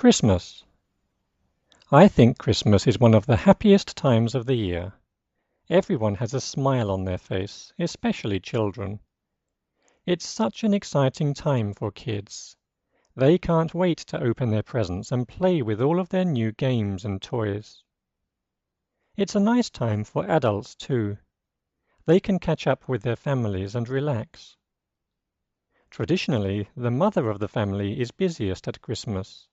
Christmas. I think Christmas is one of the happiest times of the year. Everyone has a smile on their face, especially children. It's such an exciting time for kids. They can't wait to open their presents and play with all of their new games and toys. It's a nice time for adults too. They can catch up with their families and relax. Traditionally, the mother of the family is busiest at Christmas.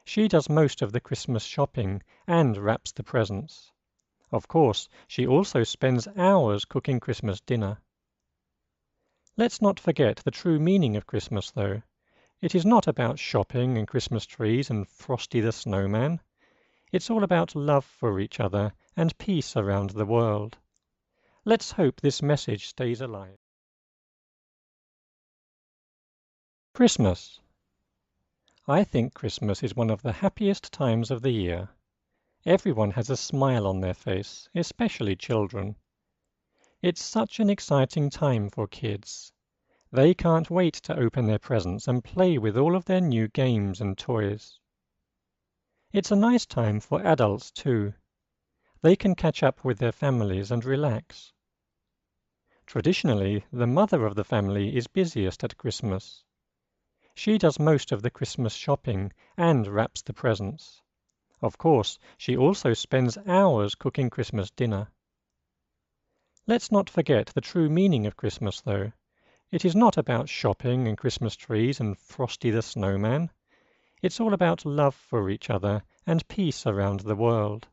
She does most of the Christmas shopping and wraps the presents. Of course, she also spends hours cooking Christmas dinner. Let's not forget the true meaning of Christmas, though. It is not about shopping and Christmas trees and Frosty the Snowman. It's all about love for each other and peace around the world. Let's hope this message stays alive. Christmas. I think Christmas is one of the happiest times of the year. Everyone has a smile on their face, especially children. It's such an exciting time for kids. They can't wait to open their presents and play with all of their new games and toys. It's a nice time for adults too. They can catch up with their families and relax. Traditionally, the mother of the family is busiest at Christmas. She does most of the Christmas shopping and wraps the presents. Of course, she also spends hours cooking Christmas dinner. Let's not forget the true meaning of Christmas, though. It is not about shopping and Christmas trees and Frosty the Snowman. It's all about love for each other and peace around the world.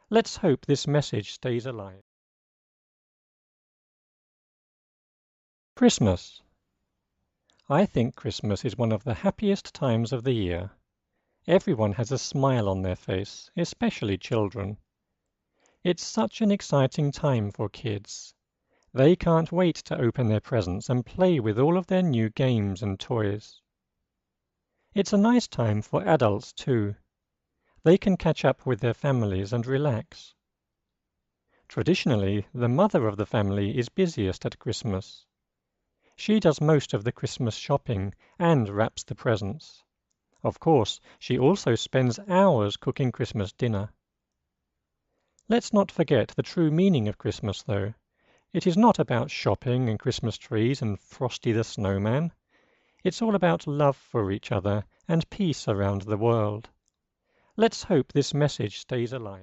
Let's hope this message stays alive. Christmas. I think Christmas is one of the happiest times of the year. Everyone has a smile on their face, especially children. It's such an exciting time for kids. They can't wait to open their presents and play with all of their new games and toys. It's a nice time for adults too. They can catch up with their families and relax. Traditionally, the mother of the family is busiest at Christmas. She does most of the Christmas shopping and wraps the presents. Of course, she also spends hours cooking Christmas dinner. Let's not forget the true meaning of Christmas, though. It is not about shopping and Christmas trees and Frosty the Snowman. It's all about love for each other and peace around the world. Let's hope this message stays alive.